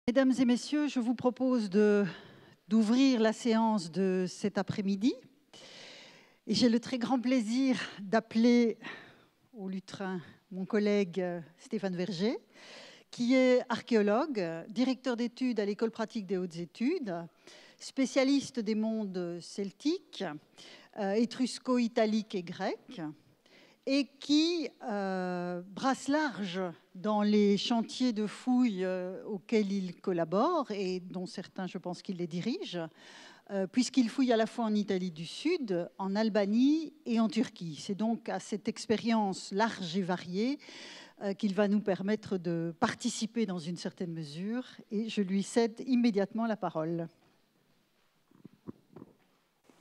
Mesdames et messieurs, je vous propose d'ouvrir la séance de cet après-midi. Et j'ai le très grand plaisir d'appeler au lutrin mon collègue Stéphane Verger, qui est archéologue, directeur d'études à l'École pratique des hautes études, spécialiste des mondes celtiques, étrusco-italiques et grecs, et qui brasse large dans les chantiers de fouilles auxquels il collabore et dont certains, je pense, qu'il les dirige, puisqu'il fouille à la fois en Italie du Sud, en Albanie et en Turquie. C'est donc à cette expérience large et variée qu'il va nous permettre de participer dans une certaine mesure, et je lui cède immédiatement la parole.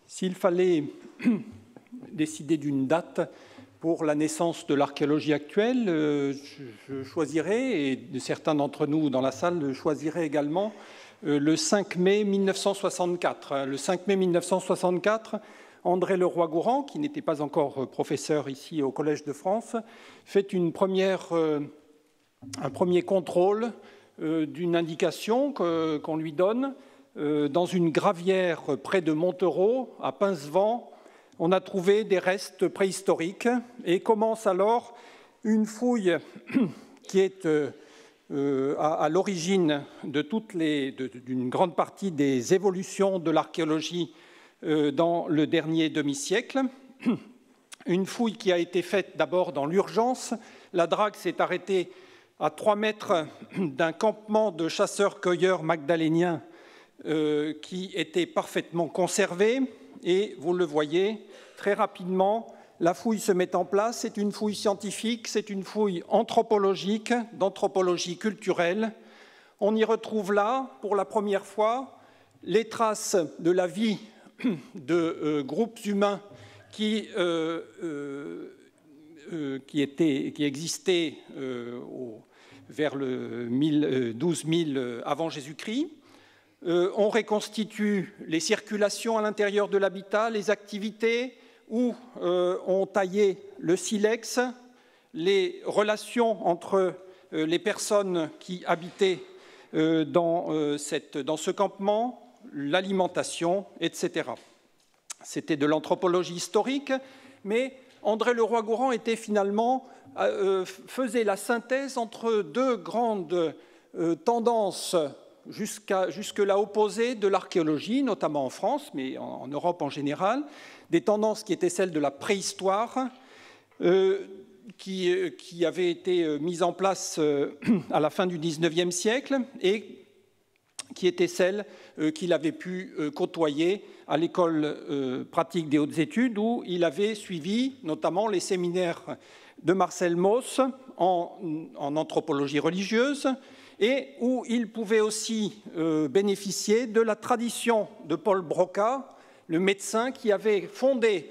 S'il fallait décider d'une date pour la naissance de l'archéologie actuelle, je choisirais, et certains d'entre nous dans la salle le choisiraient également, le 5 mai 1964. Le 5 mai 1964, André Leroi-Gourhan, qui n'était pas encore professeur ici au Collège de France, fait un premier contrôle d'une indication qu'on lui donne dans une gravière près de Montereau, à Pincevent. On a trouvé des restes préhistoriques et commence alors une fouille qui est à l'origine d'une grande partie des évolutions de l'archéologie dans le dernier demi-siècle. Une fouille qui a été faite d'abord dans l'urgence. La drague s'est arrêtée à 3 mètres d'un campement de chasseurs-cueilleurs magdaléniens qui était parfaitement conservé. Et vous le voyez, très rapidement, la fouille se met en place. C'est une fouille scientifique, c'est une fouille anthropologique, d'anthropologie culturelle. On y retrouve là, pour la première fois, les traces de la vie de groupes humains qui existaient vers le 12 000 avant Jésus-Christ. On reconstitue les circulations à l'intérieur de l'habitat, les activités où on taillait le silex, les relations entre les personnes qui habitaient dans ce campement, l'alimentation, etc. C'était de l'anthropologie historique, mais André Leroi-Gourhan faisait la synthèse entre deux grandes tendances jusque-là opposées de l'archéologie, notamment en France, mais en Europe en général, des tendances qui étaient celles de la préhistoire, qui avaient été mises en place à la fin du XIXe siècle et qui étaient celles qu'il avait pu côtoyer à l'École pratique des hautes études, où il avait suivi notamment les séminaires de Marcel Mauss en anthropologie religieuse, et où il pouvait aussi bénéficier de la tradition de Paul Broca, le médecin qui avait fondé,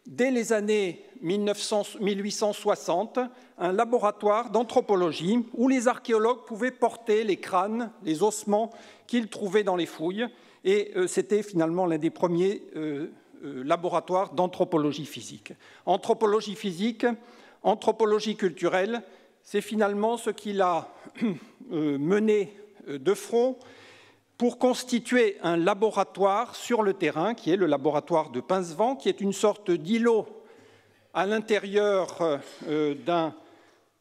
dès les années 1860, un laboratoire d'anthropologie où les archéologues pouvaient porter les crânes, les ossements qu'ils trouvaient dans les fouilles, et c'était finalement l'un des premiers laboratoires d'anthropologie physique. Anthropologie physique, anthropologie culturelle, c'est finalement ce qu'il a mené de front pour constituer un laboratoire sur le terrain, qui est le laboratoire de Pincevent, qui est une sorte d'îlot à l'intérieur d'un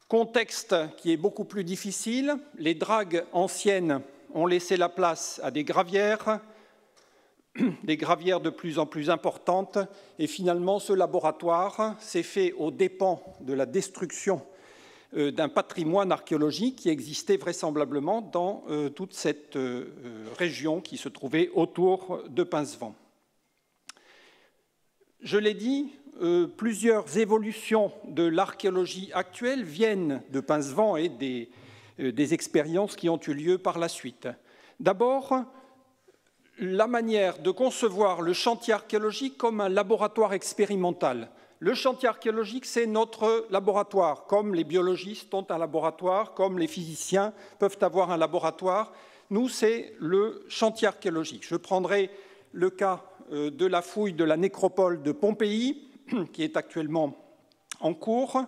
contexte qui est beaucoup plus difficile. Les dragues anciennes ont laissé la place à des gravières de plus en plus importantes, et finalement ce laboratoire s'est fait aux dépens de la destruction d'un patrimoine archéologique qui existait vraisemblablement dans toute cette région qui se trouvait autour de Pincevent. Je l'ai dit, plusieurs évolutions de l'archéologie actuelle viennent de Pincevent et des expériences qui ont eu lieu par la suite. D'abord, la manière de concevoir le chantier archéologique comme un laboratoire expérimental. Le chantier archéologique, c'est notre laboratoire, comme les biologistes ont un laboratoire, comme les physiciens peuvent avoir un laboratoire. Nous, c'est le chantier archéologique. Je prendrai le cas de la fouille de la nécropole de Pompéi, qui est actuellement en cours.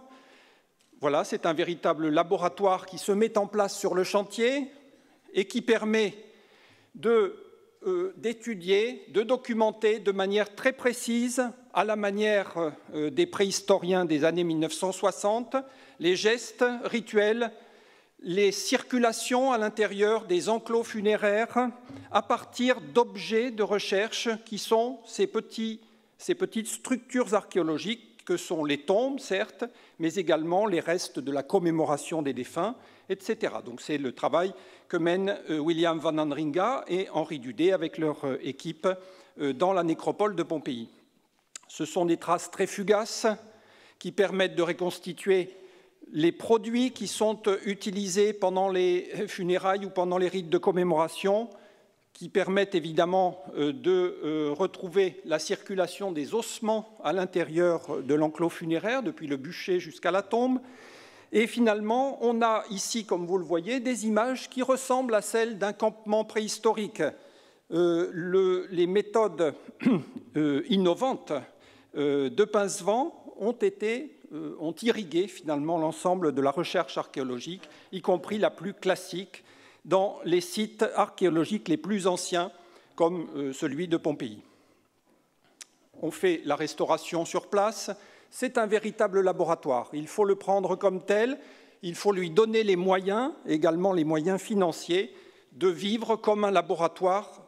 Voilà, c'est un véritable laboratoire qui se met en place sur le chantier. et qui permet d'étudier, de documenter de manière très précise, à la manière des préhistoriens des années 1960, les gestes rituels, les circulations à l'intérieur des enclos funéraires à partir d'objets de recherche qui sont ces petites structures archéologiques que sont les tombes, certes, mais également les restes de la commémoration des défunts, etc. Donc c'est le travail que mènent William Van Andringa et Henri Dudé avec leur équipe dans la nécropole de Pompéi. Ce sont des traces très fugaces qui permettent de reconstituer les produits qui sont utilisés pendant les funérailles ou pendant les rites de commémoration, qui permettent évidemment de retrouver la circulation des ossements à l'intérieur de l'enclos funéraire, depuis le bûcher jusqu'à la tombe. Et finalement, on a ici, comme vous le voyez, des images qui ressemblent à celles d'un campement préhistorique. Les méthodes innovantes de Pincevent ont irrigué finalement l'ensemble de la recherche archéologique, y compris la plus classique, dans les sites archéologiques les plus anciens, comme celui de Pompéi. On fait la restauration sur place. C'est un véritable laboratoire. Il faut le prendre comme tel. Il faut lui donner les moyens, également les moyens financiers, de vivre comme un laboratoire,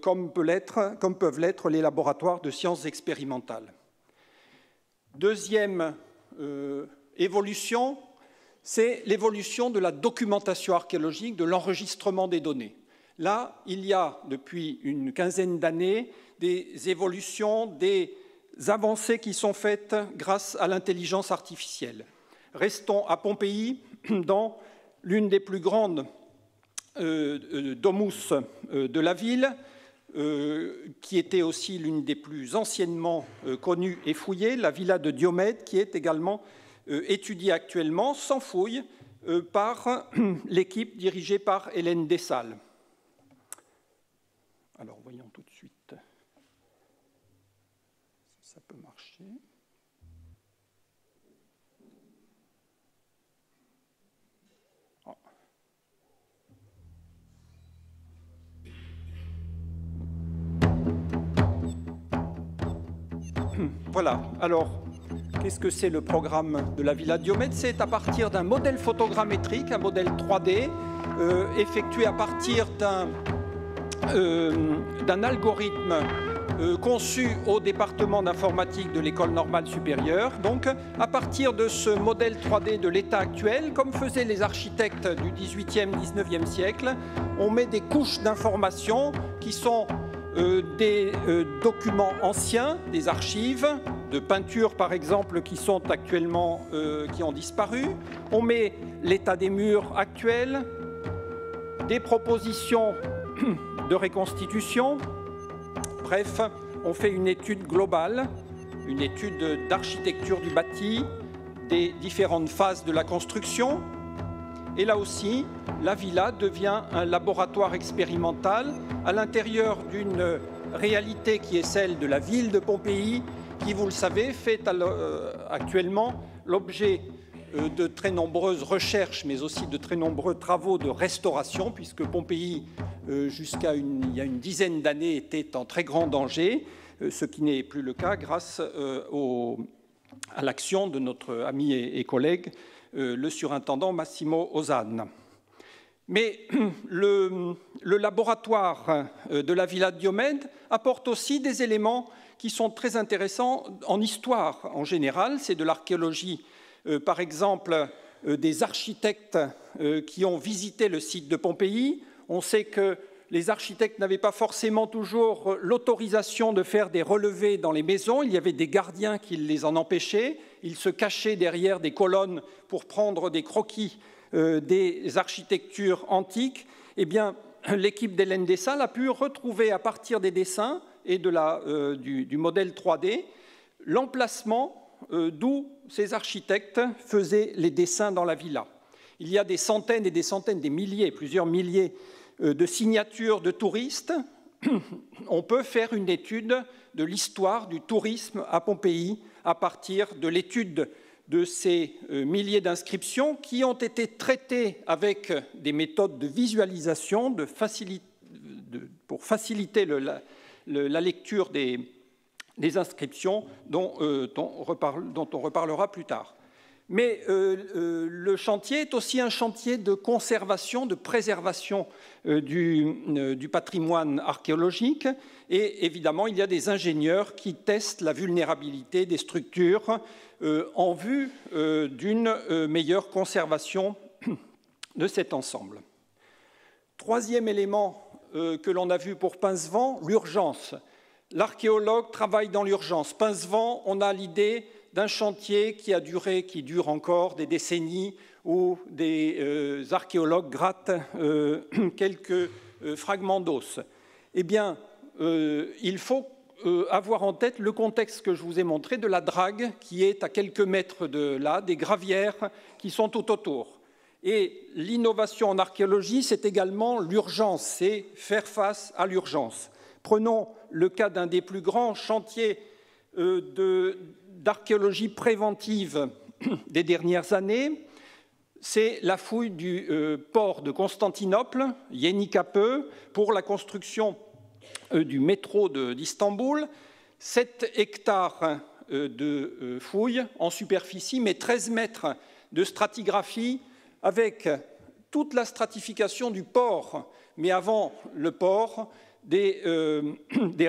comme peuvent l'être les laboratoires de sciences expérimentales. Deuxième évolution, c'est l'évolution de la documentation archéologique, de l'enregistrement des données. Là, il y a depuis une quinzaine d'années des évolutions, des avancées qui sont faites grâce à l'intelligence artificielle. Restons à Pompéi, dans l'une des plus grandes domus de la ville, qui était aussi l'une des plus anciennement connues et fouillées, la villa de Diomède, qui est également étudiée actuellement, sans fouille, par l'équipe dirigée par Hélène Dessalles. Alors, voyons tout de suite si ça peut marcher. Oh. Voilà, alors, qu'est-ce que c'est le programme de la Villa Diomède? C'est à partir d'un modèle photogrammétrique, un modèle 3D, effectué à partir d'un algorithme conçu au département d'informatique de l'École normale supérieure. Donc, à partir de ce modèle 3D de l'état actuel, comme faisaient les architectes du XVIIIe, XIXe siècle, on met des couches d'informations qui sont des documents anciens, des archives, de peintures par exemple qui sont actuellement, qui ont disparu. On met l'état des murs actuels, des propositions de reconstitution. Bref, on fait une étude globale, une étude d'architecture du bâti, des différentes phases de la construction. Et là aussi, la villa devient un laboratoire expérimental à l'intérieur d'une réalité qui est celle de la ville de Pompéi, qui, vous le savez, fait actuellement l'objet de très nombreuses recherches, mais aussi de très nombreux travaux de restauration, puisque Pompéi, jusqu'à il y a une dizaine d'années, était en très grand danger, ce qui n'est plus le cas grâce à l'action de notre ami et collègue, le surintendant Massimo Ozanne. Mais le laboratoire de la Villa Diomède apporte aussi des éléments qui sont très intéressants en histoire en général. C'est de l'archéologie, par exemple, des architectes qui ont visité le site de Pompéi. On sait que les architectes n'avaient pas forcément toujours l'autorisation de faire des relevés dans les maisons. Il y avait des gardiens qui les en empêchaient. Ils se cachaient derrière des colonnes pour prendre des croquis des architectures antiques. Eh bien, l'équipe d'Hélène Dessalles a pu retrouver à partir des dessins et du modèle 3D l'emplacement d'où ces architectes faisaient les dessins dans la villa. Il y a des centaines et des centaines, des milliers, plusieurs milliers de signatures de touristes. On peut faire une étude de l'histoire du tourisme à Pompéi à partir de l'étude de ces milliers d'inscriptions qui ont été traitées avec des méthodes de visualisation pour faciliter la lecture des inscriptions dont on reparlera plus tard. Mais le chantier est aussi un chantier de conservation, de préservation du patrimoine archéologique. Et évidemment, il y a des ingénieurs qui testent la vulnérabilité des structures en vue d'une meilleure conservation de cet ensemble. Troisième élément que l'on a vu pour Pincevent, l'urgence. L'archéologue travaille dans l'urgence. Pincevent, on a l'idée d'un chantier qui dure encore des décennies, où des archéologues grattent quelques fragments d'os. Eh bien, il faut avoir en tête le contexte que je vous ai montré de la drague qui est à quelques mètres de là, des gravières qui sont tout autour. Et l'innovation en archéologie, c'est également l'urgence, c'est faire face à l'urgence. Prenons le cas d'un des plus grands chantiers d'archéologie préventive des dernières années, c'est la fouille du port de Constantinople, Yeni-Kapı, pour la construction du métro d'Istanbul. 7 hectares de fouilles en superficie, mais 13 mètres de stratigraphie avec toute la stratification du port, mais avant le port, des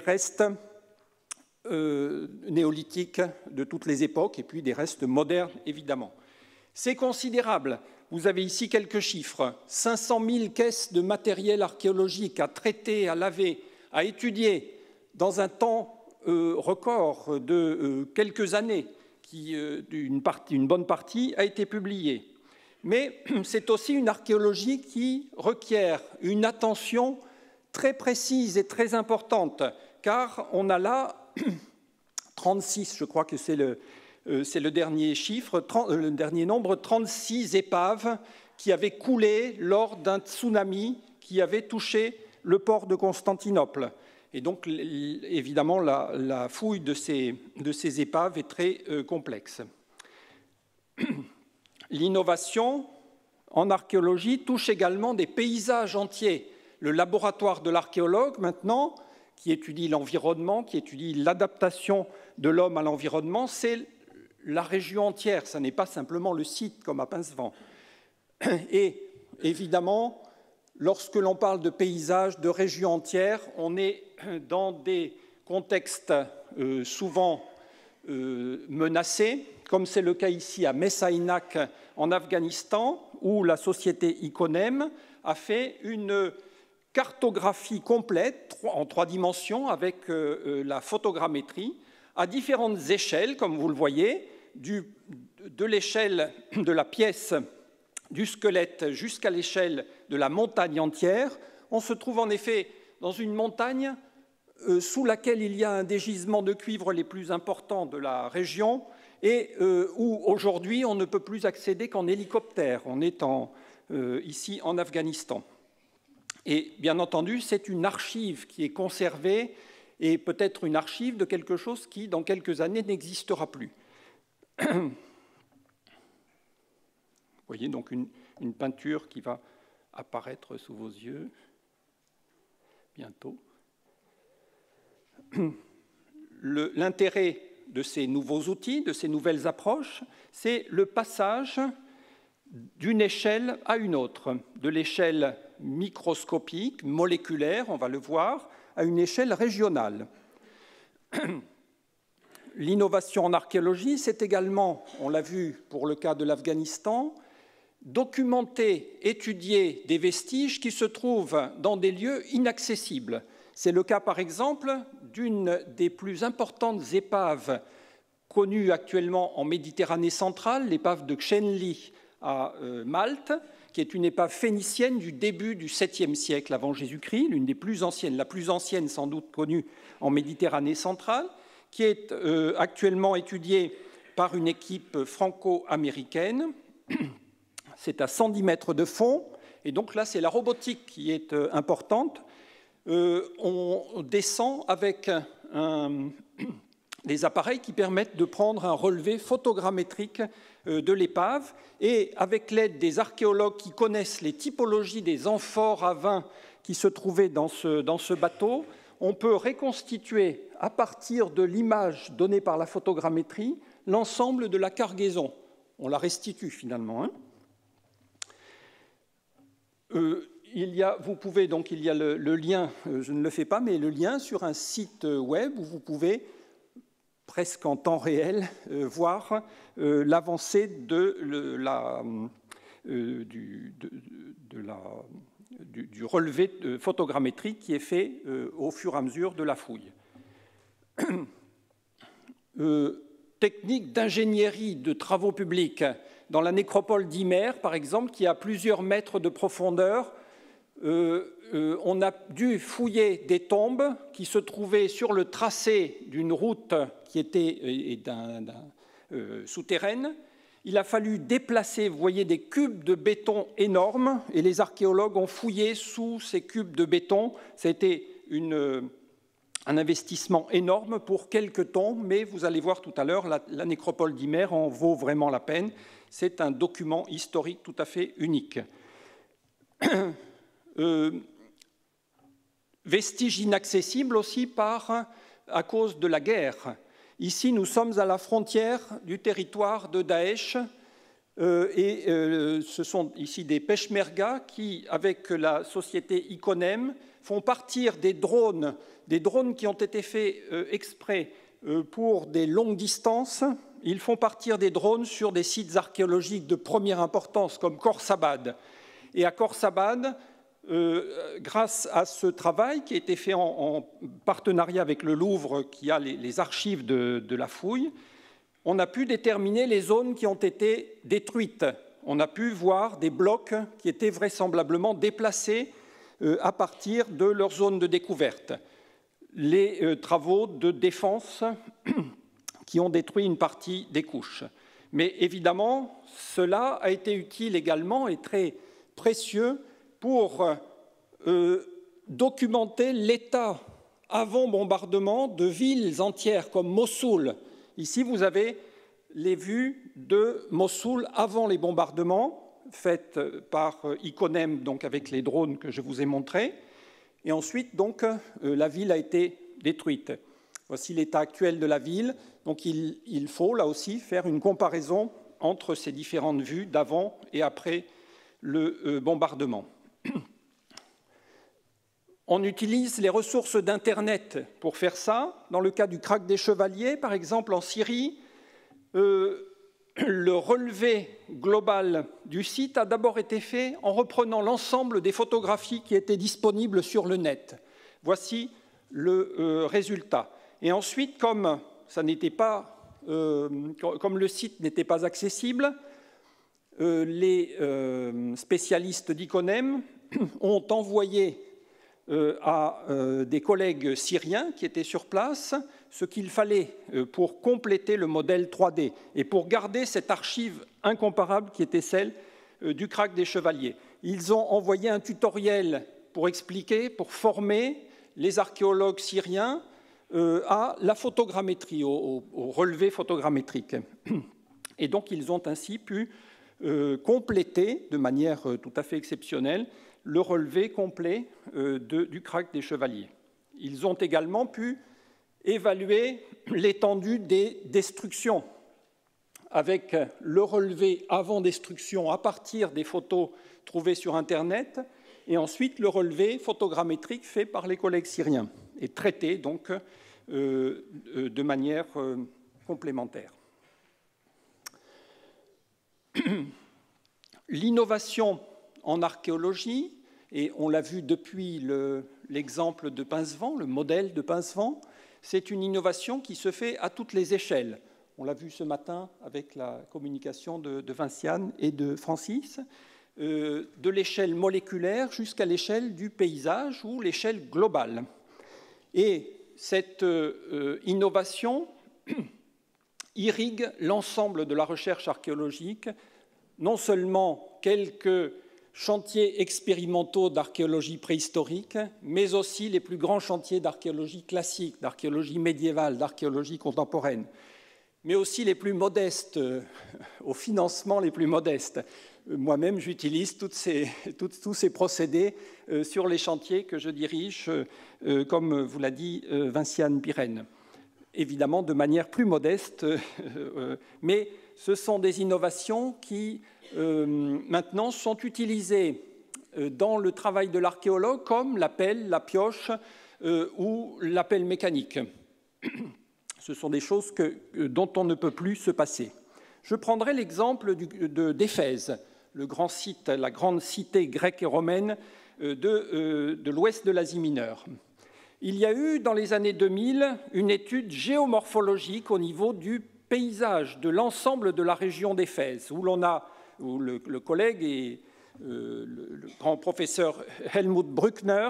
restes néolithiques de toutes les époques et puis des restes modernes, évidemment. C'est considérable. Vous avez ici quelques chiffres. 500 000 caisses de matériel archéologique à traiter, à laver, à étudier dans un temps record de quelques années, une bonne partie a été publiée. Mais c'est aussi une archéologie qui requiert une attention très précise et très importante, car on a là 36, je crois que c'est le dernier chiffre, le dernier nombre, 36 épaves qui avaient coulé lors d'un tsunami qui avait touché le port de Constantinople. Et donc, évidemment, la fouille de ces épaves est très complexe. L'innovation en archéologie touche également des paysages entiers. Le laboratoire de l'archéologue, maintenant, qui étudie l'environnement, qui étudie l'adaptation de l'homme à l'environnement, c'est la région entière, ce n'est pas simplement le site comme à Pincevent. Et évidemment, lorsque l'on parle de paysages, de régions entières, on est dans des contextes souvent menacés, comme c'est le cas ici à Messaïnak en Afghanistan, où la société Iconem a fait une cartographie complète en 3 dimensions avec la photogrammétrie à différentes échelles, comme vous le voyez, de l'échelle de la pièce du squelette jusqu'à l'échelle de la montagne entière. On se trouve en effet dans une montagne sous laquelle il y a un des gisements de cuivre les plus importants de la région et où aujourd'hui on ne peut plus accéder qu'en hélicoptère. On est ici en Afghanistan. Et bien entendu, c'est une archive qui est conservée et peut-être une archive de quelque chose qui, dans quelques années, n'existera plus. Vous voyez donc une peinture qui va apparaître sous vos yeux bientôt. L'intérêt de ces nouveaux outils, de ces nouvelles approches, c'est le passage d'une échelle à une autre, de l'échelle microscopique, moléculaire, on va le voir, à une échelle régionale. L'innovation en archéologie, c'est également, on l'a vu pour le cas de l'Afghanistan, documenter, étudier des vestiges qui se trouvent dans des lieux inaccessibles. C'est le cas, par exemple, d'une des plus importantes épaves connues actuellement en Méditerranée centrale, l'épave de Kchenli à Malte, qui est une épave phénicienne du début du 7e siècle avant Jésus-Christ, l'une des plus anciennes, la plus ancienne sans doute connue en Méditerranée centrale, qui est actuellement étudiée par une équipe franco-américaine. C'est à 110 mètres de fond, et donc là, c'est la robotique qui est importante. On descend avec un des appareils qui permettent de prendre un relevé photogrammétrique de l'épave. Et avec l'aide des archéologues qui connaissent les typologies des amphores à vin qui se trouvaient dans ce bateau, on peut reconstituer, à partir de l'image donnée par la photogrammétrie, l'ensemble de la cargaison. On la restitue finalement. Il y a le lien, je ne le fais pas, mais le lien sur un site web où vous pouvez, presque en temps réel, voir l'avancée du relevé photogrammétrique qui est fait au fur et à mesure de la fouille. Technique d'ingénierie de travaux publics dans la nécropole d'Imer, par exemple, qui a plusieurs mètres de profondeur. On a dû fouiller des tombes qui se trouvaient sur le tracé d'une route qui était souterraine. Il a fallu déplacer, vous voyez, des cubes de béton énormes, et les archéologues ont fouillé sous ces cubes de béton. Ça a été un investissement énorme pour quelques tombes, mais vous allez voir tout à l'heure, la nécropole d'Imer en vaut vraiment la peine. C'est un document historique tout à fait unique. Vestiges inaccessibles aussi à cause de la guerre. Ici, nous sommes à la frontière du territoire de Daesh ce sont ici des peshmerga qui, avec la société Iconem, font partir des drones qui ont été faits exprès pour des longues distances. Ils font partir des drones sur des sites archéologiques de première importance comme Khorsabad. Et à Khorsabad, grâce à ce travail qui a été fait en partenariat avec le Louvre, qui a les archives de la fouille, on a pu déterminer les zones qui ont été détruites. On a pu voir des blocs qui étaient vraisemblablement déplacés à partir de leur zone de découverte. Les travaux de défense qui ont détruit une partie des couches. Mais évidemment, cela a été utile également et très précieux pour documenter l'état avant bombardement de villes entières comme Mossoul. Ici, vous avez les vues de Mossoul avant les bombardements, faites par Iconem, donc avec les drones que je vous ai montrés. Et ensuite, donc, la ville a été détruite. Voici l'état actuel de la ville. Donc, il faut, là aussi, faire une comparaison entre ces différentes vues d'avant et après le bombardement. On utilise les ressources d'Internet pour faire ça. Dans le cas du krach des Chevaliers, par exemple, en Syrie, le relevé global du site a d'abord été fait en reprenant l'ensemble des photographies qui étaient disponibles sur le net. Voici le résultat. Et ensuite, comme le site n'était pas accessible, les spécialistes d'Iconem ont envoyé à des collègues syriens qui étaient sur place ce qu'il fallait pour compléter le modèle 3D et pour garder cette archive incomparable qui était celle du krach des Chevaliers. Ils ont envoyé un tutoriel pour expliquer, pour former les archéologues syriens à la photogrammétrie, au relevé photogrammétrique. Et donc ils ont ainsi pu compléter de manière tout à fait exceptionnelle le relevé complet du krach des Chevaliers. Ils ont également pu évaluer l'étendue des destructions avec le relevé avant destruction à partir des photos trouvées sur Internet et ensuite le relevé photogrammétrique fait par les collègues syriens et traité donc de manière complémentaire. L'innovation en archéologie, et on l'a vu depuis l'exemple de Pincevent, le modèle de Pincevent, c'est une innovation qui se fait à toutes les échelles. On l'a vu ce matin avec la communication de Vinciane et de Francis, de l'échelle moléculaire jusqu'à l'échelle du paysage ou l'échelle globale. Et cette innovation irrigue l'ensemble de la recherche archéologique, non seulement quelques chantiers expérimentaux d'archéologie préhistorique, mais aussi les plus grands chantiers d'archéologie classique, d'archéologie médiévale, d'archéologie contemporaine, mais aussi les plus modestes, au financement les plus modestes. Moi-même, j'utilise tous ces procédés sur les chantiers que je dirige, comme vous l'a dit Vinciane Pirenne. Évidemment, de manière plus modeste, mais ce sont des innovations qui, maintenant, sont utilisées dans le travail de l'archéologue, comme la pelle, la pioche ou la pelle mécanique. Ce sont des choses dont on ne peut plus se passer. Je prendrai l'exemple d'Éphèse, le grand site, la grande cité grecque et romaine de l'ouest de l'Asie mineure. Il y a eu, dans les années 2000, une étude géomorphologique au niveau du paysage de l'ensemble de la région d'Éphèse, où le collègue et le grand professeur Helmut Brückner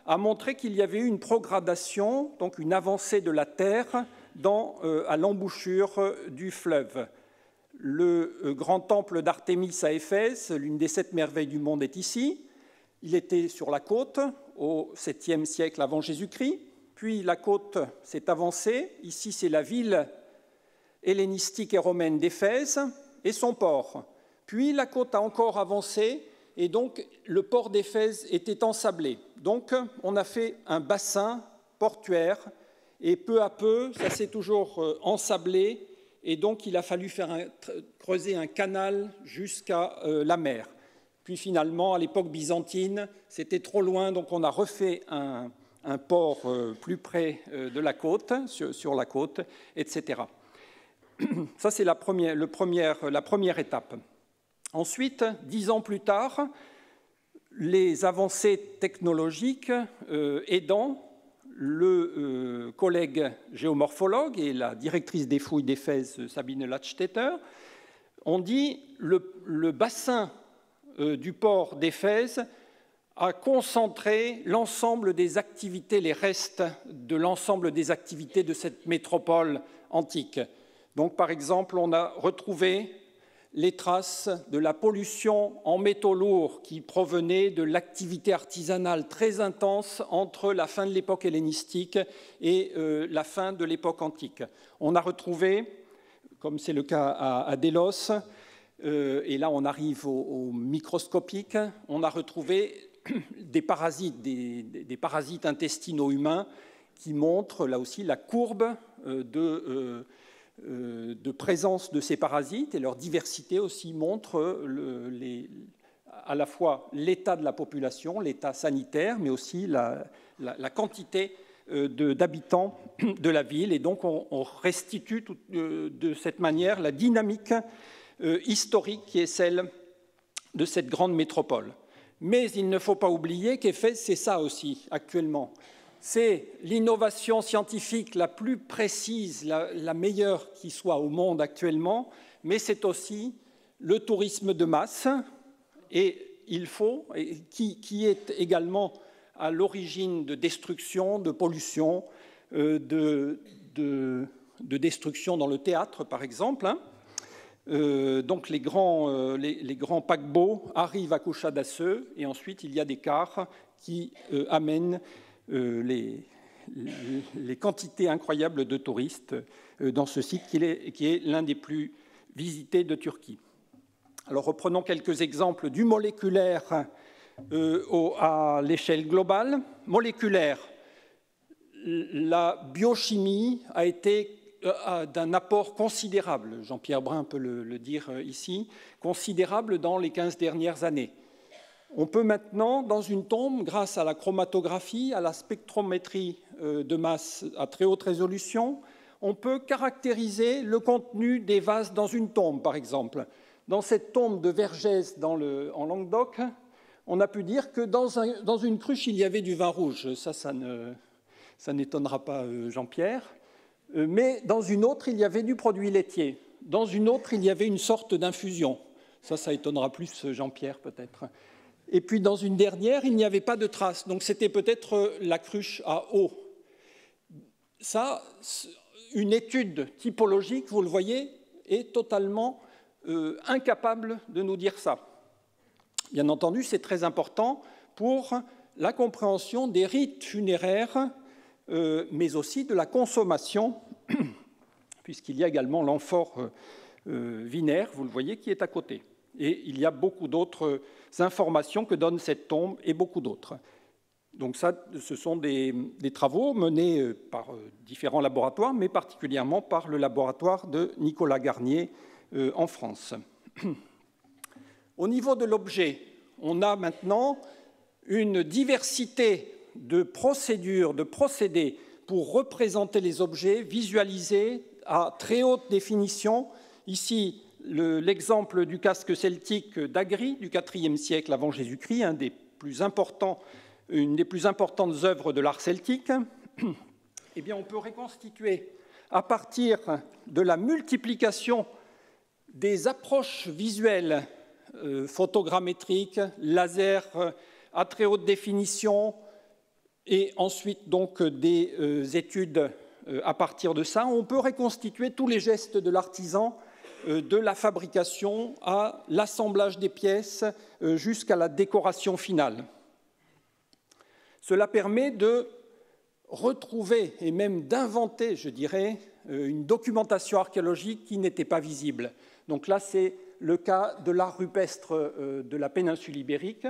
a montré qu'il y avait eu une progradation, donc une avancée de la Terre à l'embouchure du fleuve. Le grand temple d'Artémis à Éphèse, l'une des 7 merveilles du monde, est ici. Il était sur la côte au 7e siècle avant Jésus-Christ. Puis la côte s'est avancée. Ici, c'est la ville hellénistique et romaine d'Éphèse et son port. Puis la côte a encore avancé et donc le port d'Éphèse était ensablé. Donc on a fait un bassin portuaire et peu à peu, ça s'est toujours ensablé. Et donc, il a fallu creuser un canal jusqu'à la mer. Puis finalement, à l'époque byzantine, c'était trop loin, donc on a refait un port plus près de la côte, sur la côte, etc. Ça, c'est la première étape. Ensuite, 10 ans plus tard, les avancées technologiques aidant, le collègue géomorphologue et la directrice des fouilles d'Éphèse, Sabine Ladstätter, ont dit le bassin du port d'Éphèse a concentré l'ensemble des activités, les restes de l'ensemble des activités de cette métropole antique. Donc, par exemple, on a retrouvé les traces de la pollution en métaux lourds qui provenaient de l'activité artisanale très intense entre la fin de l'époque hellénistique et la fin de l'époque antique. On a retrouvé, comme c'est le cas à Délos, et là on arrive au microscopique, on a retrouvé des parasites, des parasites intestinaux humains qui montrent là aussi la courbe de présence de ces parasites, et leur diversité aussi montre à la fois l'état de la population, l'état sanitaire, mais aussi la quantité d'habitants de la ville. Et donc on restitue de cette manière la dynamique historique qui est celle de cette grande métropole. Mais il ne faut pas oublier qu'Éphèse, c'est ça aussi actuellement. C'est l'innovation scientifique la plus précise, la meilleure qui soit au monde actuellement, mais c'est aussi le tourisme de masse, qui est également à l'origine de destruction, de pollution, de destruction dans le théâtre, par exemple. Donc les grands paquebots arrivent à Kushadase et ensuite il y a des cars qui amènent les quantités incroyables de touristes dans ce site qui est l'un des plus visités de Turquie. Alors reprenons quelques exemples du moléculaire à l'échelle globale. Moléculaire, la biochimie a été d'un apport considérable, Jean-Pierre Brun peut le dire ici, considérable dans les 15 dernières années. On peut maintenant, dans une tombe, grâce à la chromatographie, à la spectrométrie de masse à très haute résolution, on peut caractériser le contenu des vases dans une tombe, par exemple. Dans cette tombe de Vergès en Languedoc, on a pu dire que dans une cruche, il y avait du vin rouge. Ça n'étonnera pas Jean-Pierre. Mais dans une autre, il y avait du produit laitier. Dans une autre, il y avait une sorte d'infusion. Ça étonnera plus Jean-Pierre, peut-être. Et puis, dans une dernière, il n'y avait pas de traces. Donc, c'était peut-être la cruche à eau. Ça, une étude typologique, vous le voyez, est totalement incapable de nous dire ça. Bien entendu, c'est très important pour la compréhension des rites funéraires, mais aussi de la consommation, puisqu'il y a également l'amphore vinaire, vous le voyez, qui est à côté. Et il y a beaucoup d'autres informations que donne cette tombe et beaucoup d'autres. Donc ça, ce sont des travaux menés par différents laboratoires, mais particulièrement par le laboratoire de Nicolas Garnier en France. Au niveau de l'objet, on a maintenant une diversité de procédures, de procédés pour représenter les objets visualisés à très haute définition. Ici, l'exemple du casque celtique d'Agri du IVe siècle avant Jésus-Christ, une des plus importantes œuvres de l'art celtique. Eh bien, on peut reconstituer à partir de la multiplication des approches visuelles photogrammétriques, laser à très haute définition, et ensuite donc des études à partir de ça, on peut reconstituer tous les gestes de l'artisan, de la fabrication à l'assemblage des pièces jusqu'à la décoration finale. Cela permet de retrouver et même d'inventer, je dirais, une documentation archéologique qui n'était pas visible. Donc là, c'est le cas de l'art rupestre de la péninsule ibérique,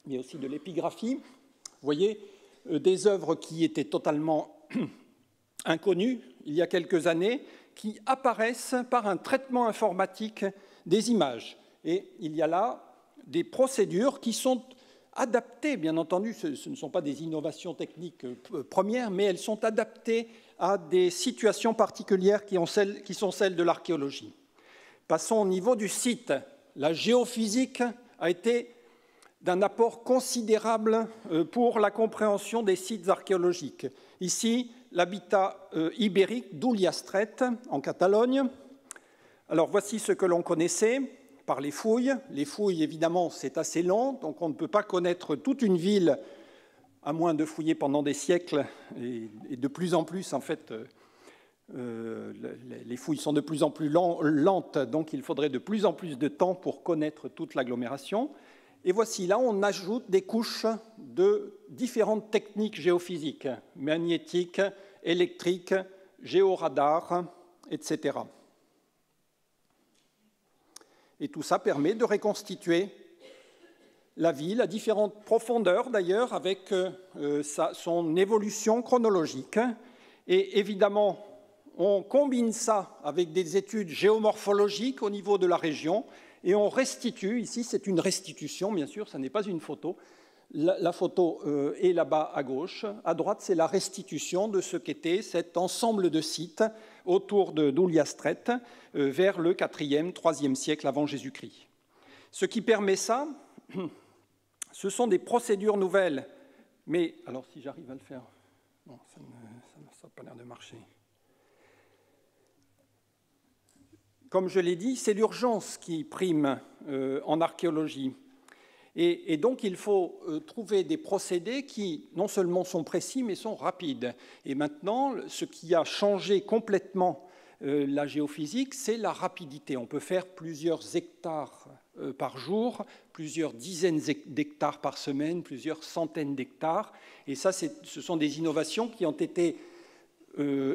mais aussi de l'épigraphie. Vous voyez, des œuvres qui étaient totalement inconnues il y a quelques années, qui apparaissent par un traitement informatique des images. Et il y a là des procédures qui sont adaptées, bien entendu, ce ne sont pas des innovations techniques premières, mais elles sont adaptées à des situations particulières qui sont celles de l'archéologie. Passons au niveau du site. La géophysique a été d'un apport considérable pour la compréhension des sites archéologiques. Ici, l'habitat ibérique d'Ullastret, en Catalogne. Alors, voici ce que l'on connaissait par les fouilles. Les fouilles, évidemment, c'est assez lent, donc on ne peut pas connaître toute une ville, à moins de fouiller pendant des siècles, et de plus en plus, en fait, les fouilles sont de plus en plus lentes, donc il faudrait de plus en plus de temps pour connaître toute l'agglomération. Et voici, là, on ajoute des couches de différentes techniques géophysiques, magnétiques, électriques, géoradars, etc. Et tout ça permet de reconstituer la ville à différentes profondeurs, d'ailleurs, avec son évolution chronologique. Et évidemment, on combine ça avec des études géomorphologiques au niveau de la région, et on restitue, ici c'est une restitution, bien sûr, ce n'est pas une photo. La photo est là-bas à gauche. À droite, c'est la restitution de ce qu'était cet ensemble de sites autour d'Ullastret vers le IVe, IIIe siècle avant Jésus-Christ. Ce qui permet ça, ce sont des procédures nouvelles. Mais, alors si j'arrive à le faire, non, ça n'a pas l'air de marcher. Comme je l'ai dit, c'est l'urgence qui prime en archéologie. Et donc, il faut trouver des procédés qui, non seulement sont précis, mais sont rapides. Et maintenant, ce qui a changé complètement la géophysique, c'est la rapidité. On peut faire plusieurs hectares par jour, plusieurs dizaines d'hectares par semaine, plusieurs centaines d'hectares. Et ça, ce sont des innovations qui ont été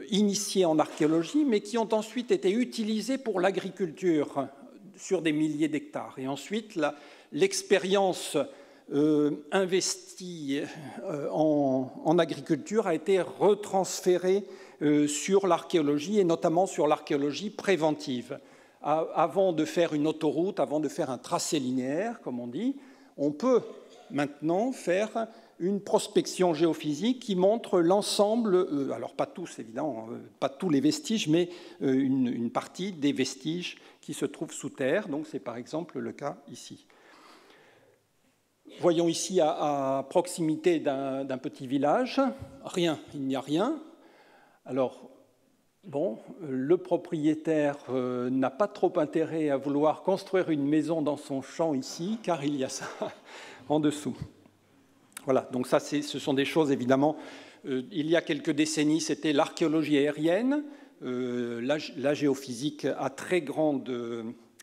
initiées en archéologie, mais qui ont ensuite été utilisées pour l'agriculture sur des milliers d'hectares. Et ensuite, l'expérience investie en agriculture a été retransférée sur l'archéologie, et notamment sur l'archéologie préventive. Avant de faire une autoroute, avant de faire un tracé linéaire, comme on dit, on peut maintenant faire une prospection géophysique qui montre l'ensemble, alors pas tous évidemment, pas tous les vestiges, mais une partie des vestiges qui se trouvent sous terre. Donc c'est par exemple le cas ici. Voyons ici à proximité d'un petit village, rien, il n'y a rien. Alors, bon, le propriétaire n'a pas trop intérêt à vouloir construire une maison dans son champ ici, car il y a ça en dessous. Voilà, donc ça, ce sont des choses, évidemment, il y a quelques décennies, c'était l'archéologie aérienne, la géophysique à très grande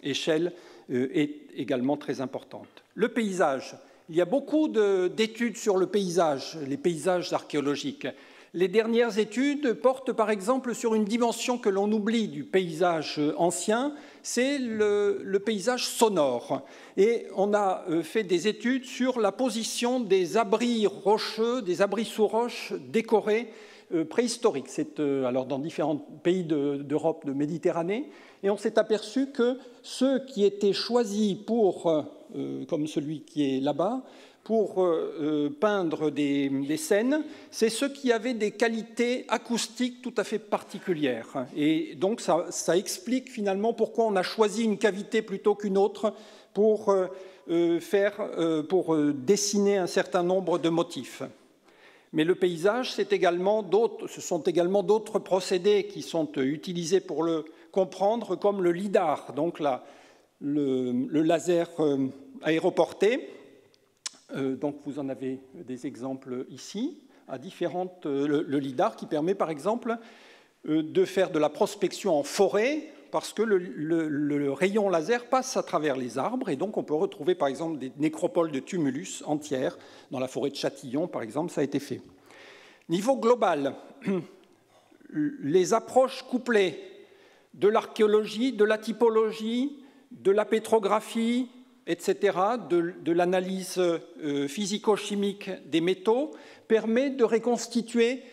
échelle est également très importante. Le paysage. Il y a beaucoup d'études sur le paysage, les paysages archéologiques. Les dernières études portent par exemple sur une dimension que l'on oublie du paysage ancien, c'est le paysage sonore. Et on a fait des études sur la position des abris rocheux, des abris sous roches décorés préhistoriques. C'est alors dans différents pays d'Europe, de Méditerranée. Et on s'est aperçu que ceux qui étaient choisis pour, comme celui qui est là-bas, pour peindre des scènes, c'est ceux qui avaient des qualités acoustiques tout à fait particulières. Et donc ça explique finalement pourquoi on a choisi une cavité plutôt qu'une autre pour dessiner un certain nombre de motifs. Mais le paysage, ce sont également d'autres procédés qui sont utilisés pour le comprendre, comme le lidar, donc le laser aéroporté. Donc vous en avez des exemples ici, à le lidar qui permet par exemple de faire de la prospection en forêt parce que le rayon laser passe à travers les arbres et donc on peut retrouver par exemple des nécropoles de tumulus entières. Dans la forêt de Châtillon par exemple, ça a été fait. Niveau global, les approches couplées de l'archéologie, de la typologie, de la pétrographie, etc., de l'analyse physico-chimique des métaux, permet de reconstituer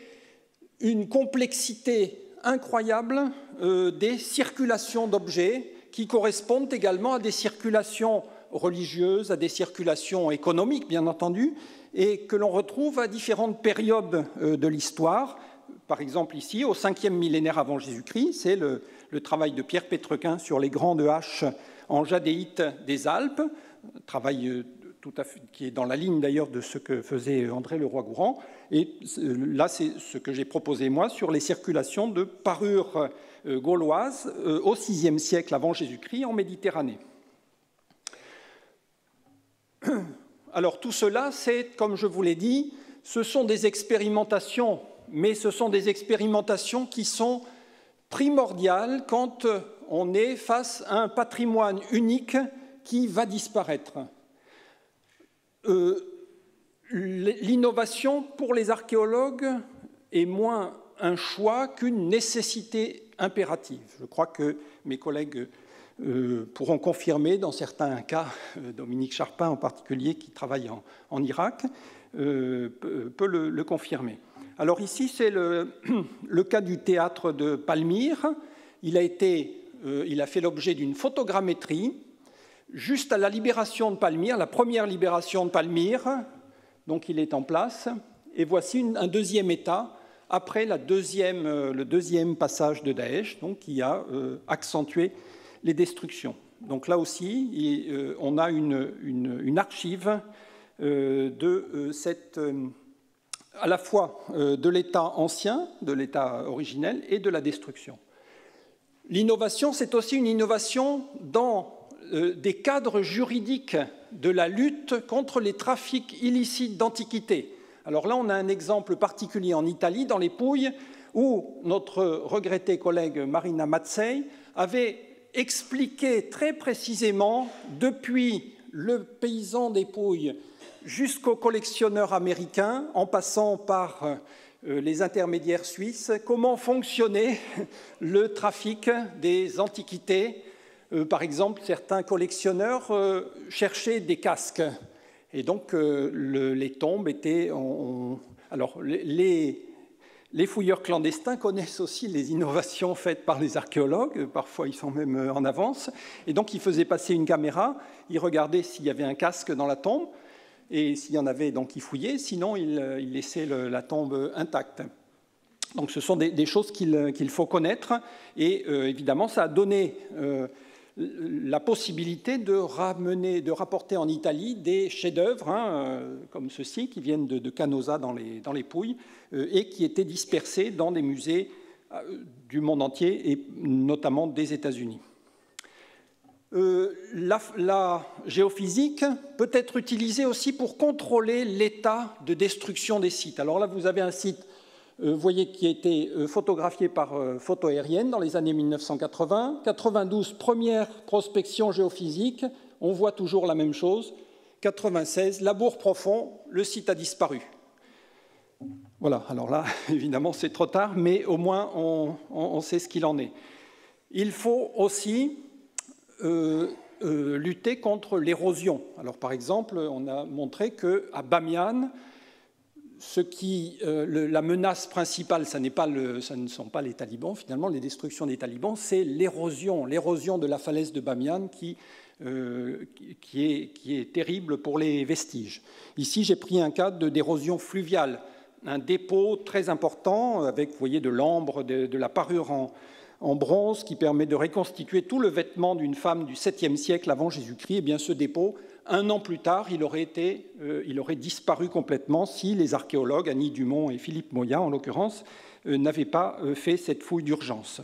une complexité incroyable des circulations d'objets qui correspondent également à des circulations religieuses, à des circulations économiques, bien entendu, et que l'on retrouve à différentes périodes de l'histoire. Par exemple, ici, au 5e millénaire avant Jésus-Christ, c'est le travail de Pierre Pétrequin sur les grandes haches en jadéite des Alpes, travail tout à fait, qui est dans la ligne d'ailleurs de ce que faisait André Leroi-Gourhan. Et là, c'est ce que j'ai proposé moi sur les circulations de parures gauloises au VIe siècle avant Jésus-Christ en Méditerranée. Alors tout cela, c'est, comme je vous l'ai dit, ce sont des expérimentations, mais ce sont des expérimentations qui sont primordiales quand on est face à un patrimoine unique qui va disparaître. L'innovation pour les archéologues est moins un choix qu'une nécessité impérative. Je crois que mes collègues pourront confirmer dans certains cas, Dominique Charpin en particulier, qui travaille en Irak, peut le confirmer. Alors ici, c'est le cas du théâtre de Palmyre. Il a fait l'objet d'une photogrammétrie juste à la libération de Palmyre, la première libération de Palmyre, donc il est en place. Et voici un deuxième état après le deuxième passage de Daesh, donc qui a accentué les destructions. Donc là aussi, on a une archive à la fois de l'état ancien, de l'état originel et de la destruction. L'innovation, c'est aussi une innovation dans des cadres juridiques de la lutte contre les trafics illicites d'antiquités. Alors là, on a un exemple particulier en Italie, dans les Pouilles, où notre regrettée collègue Marina Mazzei avait expliqué très précisément, depuis le paysan des Pouilles jusqu'au collectionneur américain, en passant par les intermédiaires suisses, comment fonctionnait le trafic des antiquités. Par exemple, certains collectionneurs cherchaient des casques. Et donc, les tombes étaient... Alors, les fouilleurs clandestins connaissent aussi les innovations faites par les archéologues. Parfois, ils sont même en avance. Et donc, ils faisaient passer une caméra. Ils regardaient s'il y avait un casque dans la tombe. Et s'il y en avait, donc, ils fouillaient. Sinon, ils laissaient la tombe intacte. Donc, ce sont des choses qu'il faut connaître. Et évidemment, ça a donné... la possibilité de rapporter en Italie des chefs-d'œuvre comme ceux-ci qui viennent de Canosa dans les Pouilles et qui étaient dispersés dans des musées du monde entier et notamment des États-Unis. La géophysique peut être utilisée aussi pour contrôler l'état de destruction des sites. Alors là, vous avez un site vous voyez, qui a été photographié par photo aérienne dans les années 1980. 92, première prospection géophysique, on voit toujours la même chose. 96, labour profond, le site a disparu. Voilà, alors là, évidemment, c'est trop tard, mais au moins, on sait ce qu'il en est. Il faut aussi lutter contre l'érosion. Alors, par exemple, on a montré qu'à Bamiyan, la menace principale, ça ne sont pas les talibans, finalement, les destructions des talibans, c'est l'érosion de la falaise de Bamiyan qui est terrible pour les vestiges. Ici, j'ai pris un cas d'érosion fluviale, un dépôt très important avec, vous voyez, de l'ambre, de la parure en bronze qui permet de reconstituer tout le vêtement d'une femme du 7e siècle avant Jésus-Christ. Eh bien, ce dépôt, 1 an plus tard, il aurait disparu complètement si les archéologues, Annie Dumont et Philippe Moya, en l'occurrence, n'avaient pas fait cette fouille d'urgence.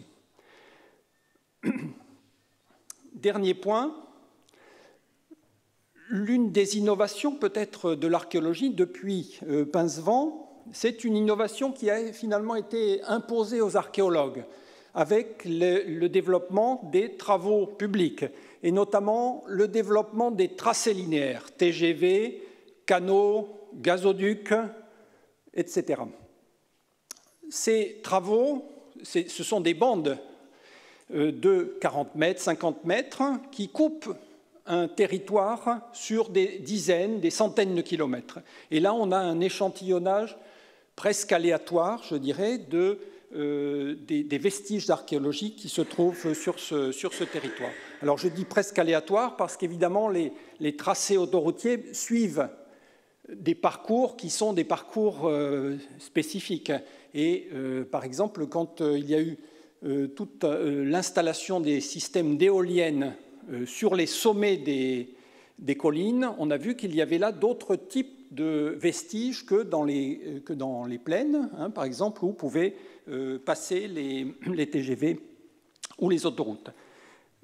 Dernier point, l'une des innovations peut-être de l'archéologie depuis Pincevent, c'est une innovation qui a finalement été imposée aux archéologues avec le développement des travaux publics et notamment le développement des tracés linéaires, TGV, canaux, gazoducs, etc. Ces travaux, ce sont des bandes de 40 mètres, 50 mètres qui coupent un territoire sur des dizaines, des centaines de kilomètres. Et là, on a un échantillonnage presque aléatoire, je dirais, des vestiges archéologiques qui se trouvent sur ce territoire. Alors, je dis presque aléatoire parce qu'évidemment, les tracés autoroutiers suivent des parcours qui sont des parcours spécifiques. Et, par exemple, quand il y a eu toute l'installation des systèmes d'éoliennes sur les sommets des collines, on a vu qu'il y avait là d'autres types de vestiges que dans les plaines, hein, par exemple, où pouvaient passer les TGV ou les autoroutes.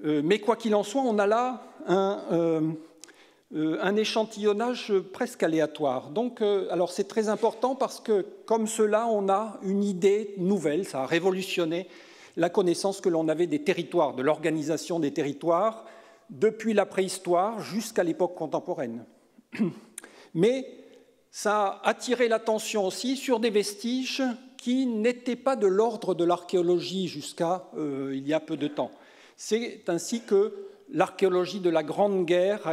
Mais quoi qu'il en soit, on a là un échantillonnage presque aléatoire. Donc, alors c'est très important parce que, comme cela, on a une idée nouvelle, ça a révolutionné la connaissance que l'on avait des territoires, de l'organisation des territoires, depuis la préhistoire jusqu'à l'époque contemporaine. Mais ça a attiré l'attention aussi sur des vestiges qui n'étaient pas de l'ordre de l'archéologie jusqu'à il y a peu de temps. C'est ainsi que l'archéologie de la Grande Guerre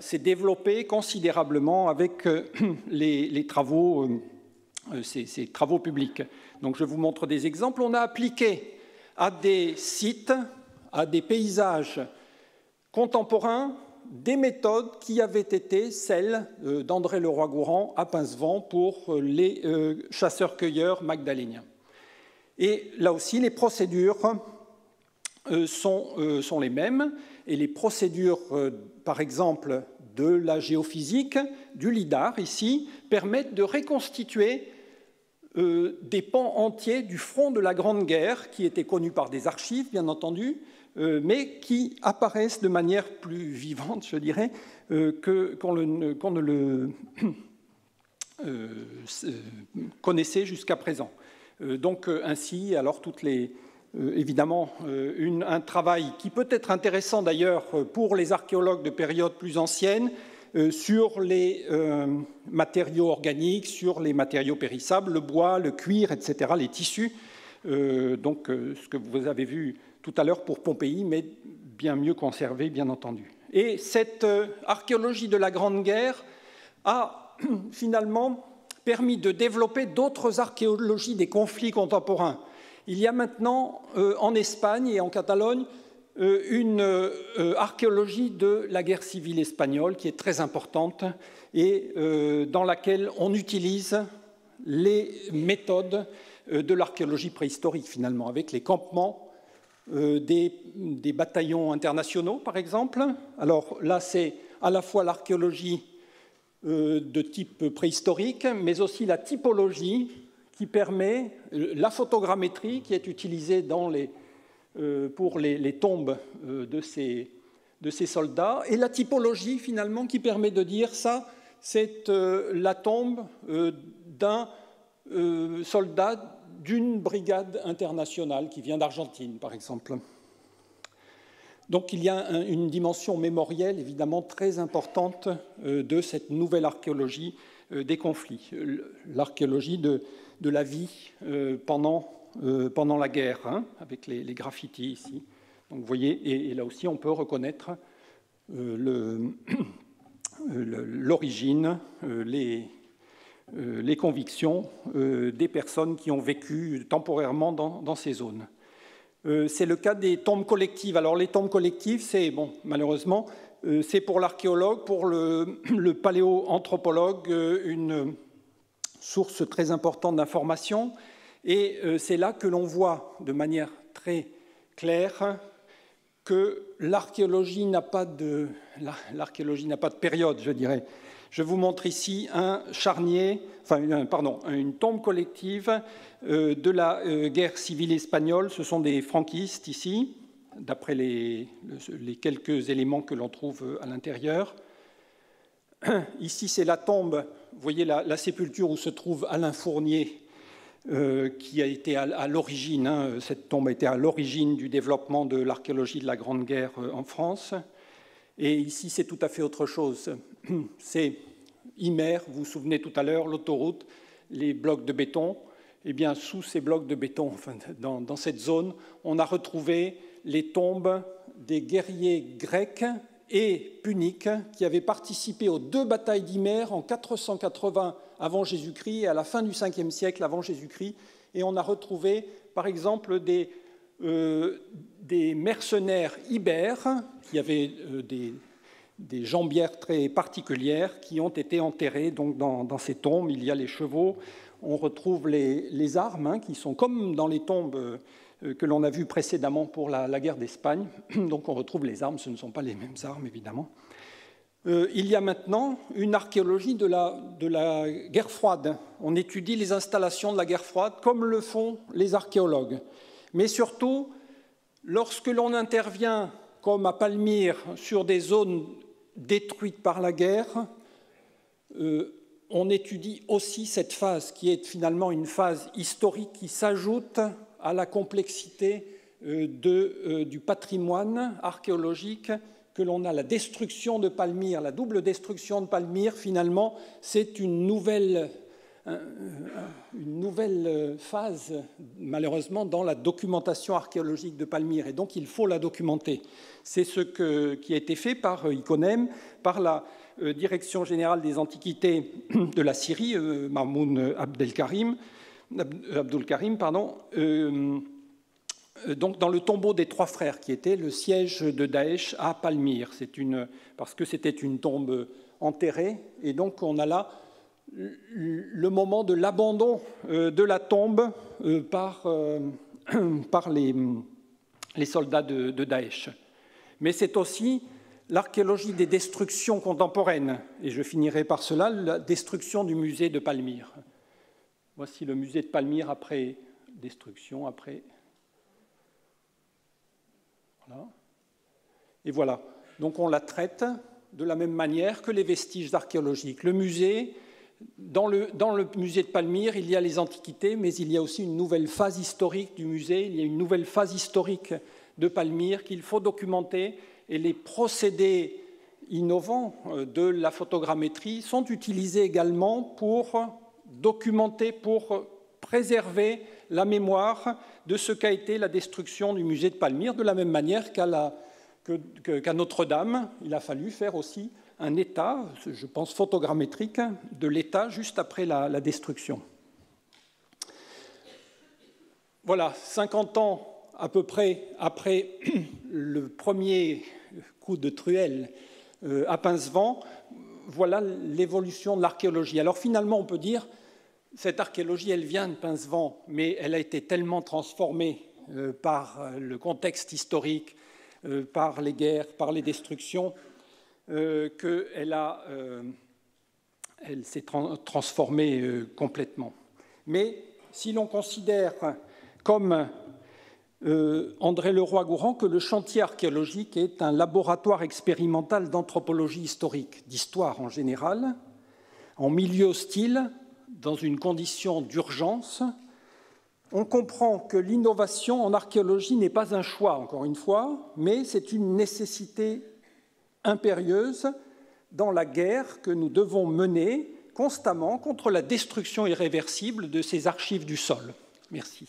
s'est développée considérablement avec ces travaux publics. Donc je vous montre des exemples. On a appliqué à des sites, à des paysages contemporains, des méthodes qui avaient été celles d'André Leroi-Gourhan à Pincevent pour les chasseurs-cueilleurs magdaléniens. Et là aussi, les procédures sont les mêmes. Et les procédures, par exemple, de la géophysique, du lidar, ici, permettent de reconstituer des pans entiers du front de la Grande Guerre, qui était connu par des archives, bien entendu, mais qui apparaissent de manière plus vivante, je dirais, qu'on ne le connaissait jusqu'à présent. Donc ainsi, alors évidemment, un travail qui peut être intéressant d'ailleurs pour les archéologues de périodes plus anciennes, sur les matériaux organiques, sur les matériaux périssables, le bois, le cuir, etc., les tissus, donc ce que vous avez vu tout à l'heure pour Pompéi, mais bien mieux conservé, bien entendu. Et cette archéologie de la Grande Guerre a finalement permis de développer d'autres archéologies des conflits contemporains. Il y a maintenant en Espagne et en Catalogne une archéologie de la guerre civile espagnole qui est très importante et dans laquelle on utilise les méthodes de l'archéologie préhistorique, finalement, avec les campements des bataillons internationaux, par exemple. Alors là, c'est à la fois l'archéologie de type préhistorique, mais aussi la typologie qui permet la photogrammétrie qui est utilisée pour les tombes de ces soldats, et la typologie, finalement, qui permet de dire ça, c'est la tombe d'un soldat d'une brigade internationale qui vient d'Argentine, par exemple. Donc il y a une dimension mémorielle évidemment très importante de cette nouvelle archéologie des conflits, l'archéologie de la vie pendant la guerre, hein, avec les graffitis ici. Donc vous voyez, et là aussi on peut reconnaître l'origine, les convictions des personnes qui ont vécu temporairement dans ces zones. C'est le cas des tombes collectives. Alors les tombes collectives, c'est, bon, malheureusement, c'est pour l'archéologue, pour le paléoanthropologue, une source très importante d'informations. Et c'est là que l'on voit de manière très claire que l'archéologie n'a pas de période, je dirais. Je vous montre ici une tombe collective de la guerre civile espagnole. Ce sont des franquistes ici, d'après les quelques éléments que l'on trouve à l'intérieur. Ici, c'est la tombe, vous voyez la sépulture où se trouve Alain Fournier, qui a été à l'origine, hein, cette tombe a été à l'origine du développement de l'archéologie de la Grande Guerre en France. Et ici, c'est tout à fait autre chose. C'est Imer, vous vous souvenez tout à l'heure, l'autoroute, les blocs de béton. Eh bien, sous ces blocs de béton, enfin, dans cette zone, on a retrouvé les tombes des guerriers grecs et puniques qui avaient participé aux 2 batailles d'Imer en 480 avant Jésus-Christ et à la fin du 5e siècle avant Jésus-Christ. Et on a retrouvé, par exemple, des mercenaires ibères qui avaient des jambières très particulières qui ont été enterrées donc, dans ces tombes. Il y a les chevaux, on retrouve les armes, hein, qui sont comme dans les tombes que l'on a vues précédemment pour la guerre d'Espagne. Donc on retrouve les armes, ce ne sont pas les mêmes armes, évidemment. Il y a maintenant une archéologie de la guerre froide. On étudie les installations de la guerre froide comme le font les archéologues. Mais surtout, lorsque l'on intervient, comme à Palmyre, sur des zones détruites par la guerre, on étudie aussi cette phase qui est finalement une phase historique qui s'ajoute à la complexité du patrimoine archéologique que l'on a. La destruction de Palmyre, la double destruction de Palmyre, finalement, c'est une nouvelle phase, malheureusement, dans la documentation archéologique de Palmyre. Et donc, il faut la documenter. C'est ce qui a été fait par Iconem, par la Direction générale des antiquités de la Syrie, Mahmoud Abdelkarim, donc dans le tombeau des 3 frères, qui était le siège de Daesh à Palmyre. Parce que c'était une tombe enterrée, et donc on a là le moment de l'abandon de la tombe par les soldats de Daesh. Mais c'est aussi l'archéologie des destructions contemporaines, et je finirai par cela, la destruction du musée de Palmyre. Voici le musée de Palmyre après destruction, après... Voilà. Et voilà, donc on la traite de la même manière que les vestiges archéologiques. Le musée, dans le musée de Palmyre, il y a les antiquités, mais il y a aussi une nouvelle phase historique du musée, il y a une nouvelle phase historique de Palmyre qu'il faut documenter, et les procédés innovants de la photogrammétrie sont utilisés également pour documenter, pour préserver la mémoire de ce qu'a été la destruction du musée de Palmyre, de la même manière qu'à Notre-Dame, il a fallu faire aussi un état, je pense photogrammétrique, de l'état juste après la destruction. Voilà, 50 ans à peu près après le premier coup de truelle à Pincevent, voilà l'évolution de l'archéologie. Alors finalement, on peut dire, cette archéologie, elle vient de Pincevent, mais elle a été tellement transformée par le contexte historique, par les guerres, par les destructions, qu'elle s'est transformée complètement. Mais si l'on considère, comme André Leroi-Gourhan, que le chantier archéologique est un laboratoire expérimental d'anthropologie historique, d'histoire en général, en milieu hostile, dans une condition d'urgence, on comprend que l'innovation en archéologie n'est pas un choix, encore une fois, mais c'est une nécessité impérieuse dans la guerre que nous devons mener constamment contre la destruction irréversible de ces archives du sol. Merci.